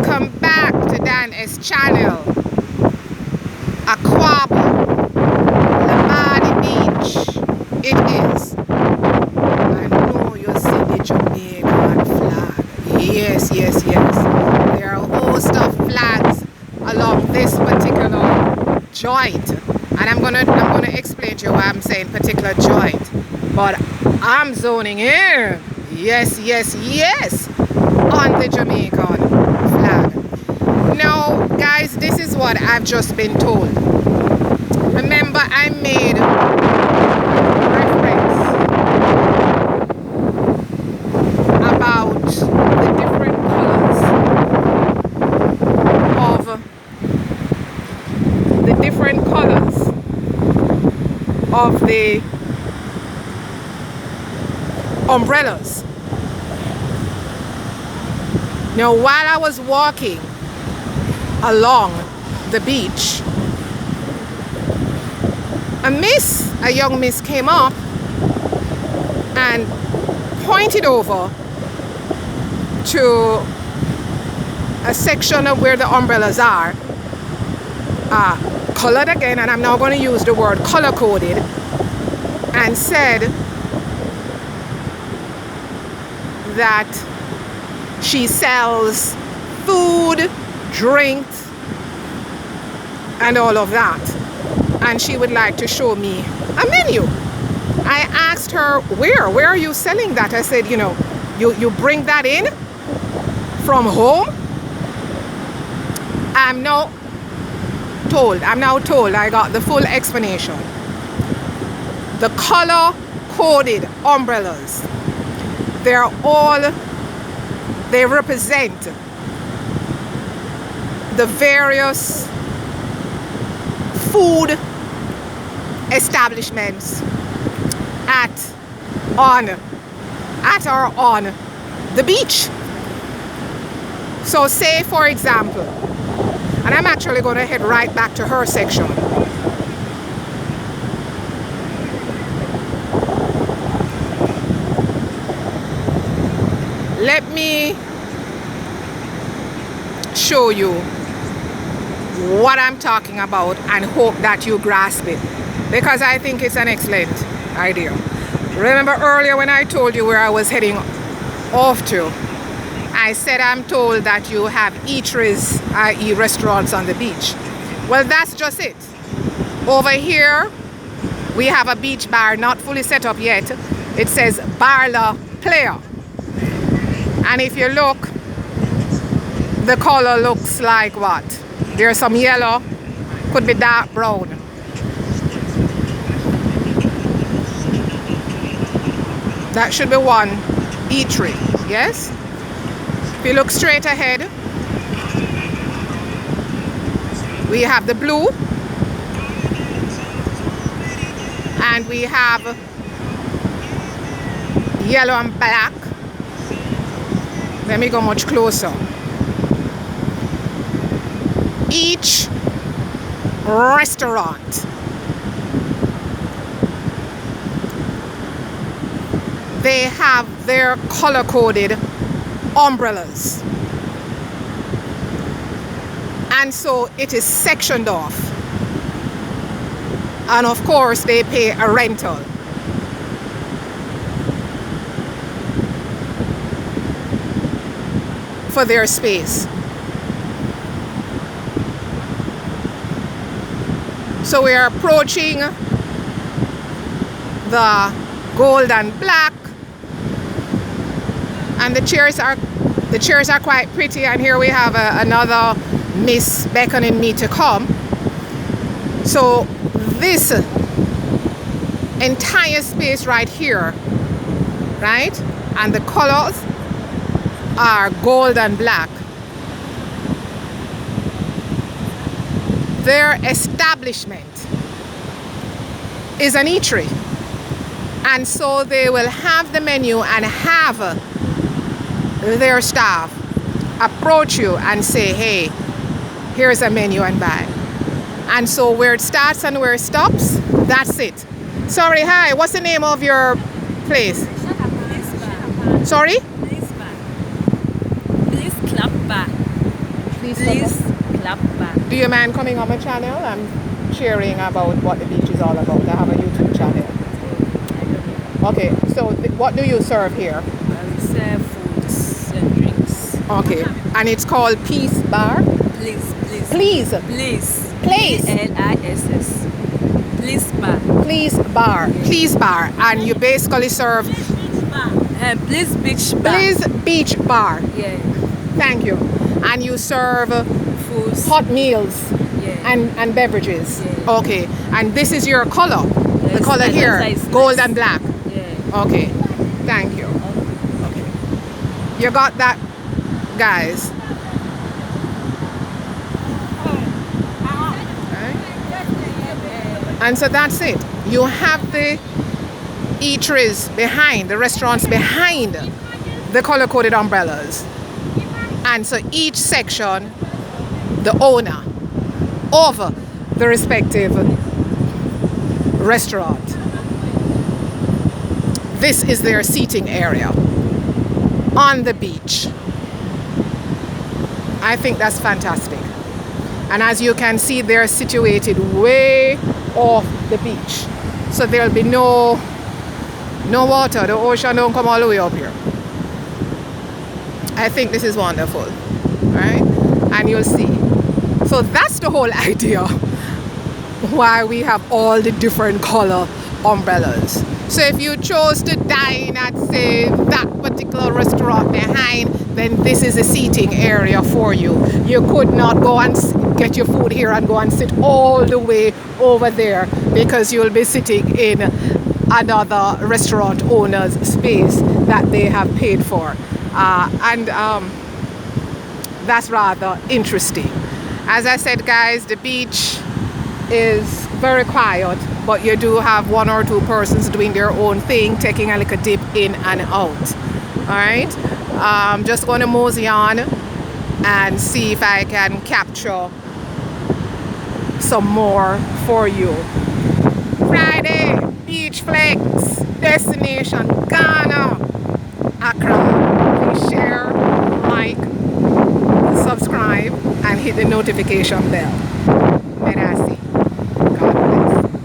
Welcome back to Diane's channel. Accra, Labadi Beach. It is. I know you see the Jamaican flag. Yes, yes, yes. There are a host of flags along this particular joint. And I'm gonna explain to you why I'm saying particular joint. But I'm zoning in. Yes, yes, yes. On the Jamaican flag. Now, guys, this is what I've just been told. Remember, I made reference about the different colors of the umbrellas. Now, while I was walking along the beach, a young miss came up and pointed over to a section of where the umbrellas are, colored again, and I'm now going to use the word color coded, and said that she sells food, drinks, and all of that, and she would like to show me a menu. I asked her, where are you selling that? I said, you know, you bring that in from home? I'm now told, I got the full explanation. The color coded umbrellas, they represent the various food establishments at or on the beach. So say, for example, and I'm actually going to head right back to her section. Let me show you what I'm talking about and hope that you grasp it, because I think it's an excellent idea. Remember earlier when I told you where I was heading off to? I said I'm told that you have eateries, i.e. restaurants on the beach. Well, that's just it. Over here we have a beach bar, not fully set up yet. It says Bar La Playa. And if you look, the color looks like what? There's some yellow, could be dark brown. That should be one eatery, yes? If you look straight ahead, we have the blue, and we have yellow and black. Let me go much closer. Each restaurant, they have their color-coded umbrellas. And so it is sectioned off. And of course, they pay a rental. For their space. So we are approaching the gold and black, and the chairs are quite pretty, and here we have another miss beckoning me to come. So this entire space right here, right, and the colors are gold and black. Their establishment is an eatery, and so they will have the menu and have their staff approach you and say, hey, here's a menu and buy. And so where it starts and where it stops, that's it. Sorry, hi, what's the name of your place? Sorry? Bliss Club Bar. please clap back. do you mind coming on my channel? I'm sharing about what the beach is all about. I have a YouTube channel. Okay, so what do you serve here? We serve foods and drinks. Okay, and it's called Peace Bar? Please. Please. Please. Please. P-L-I-S-S. Please bar. Please Bar. Yeah. Please Bar. And you basically serve Please beach bar. Please Beach Bar. Yeah. Thank you. And you serve Foods. hot meals Yeah. and beverages. Yeah. Okay. And this is your color. The Yes, color and here, that's nice. gold and black. Yeah. Okay. Thank you. Okay. You got that, guys? And so that's it. You have the eateries behind, the restaurants behind the color-coded umbrellas. And so each section, the owner of the respective restaurant, this is their seating area on the beach. I think that's fantastic. And as you can see, they're situated way off the beach. So there'll be no water. The ocean don't come all the way up here. I think this is wonderful, right? And you'll see. So that's the whole idea why we have all the different color umbrellas. So if you chose to dine at, say, that particular restaurant behind, then this is a seating area for you. You could not go and get your food here and go and sit all the way over there, because you'll be sitting in another restaurant owner's space that they have paid for. That's rather interesting. As I said, guys, the beach is very quiet, but you do have one or two persons doing their own thing, taking a little dip in and out. All right, just going to mosey on and see if I can capture some more for you. Friday beach flex destination Ghana, Accra. Please share, like, subscribe, and hit the notification bell.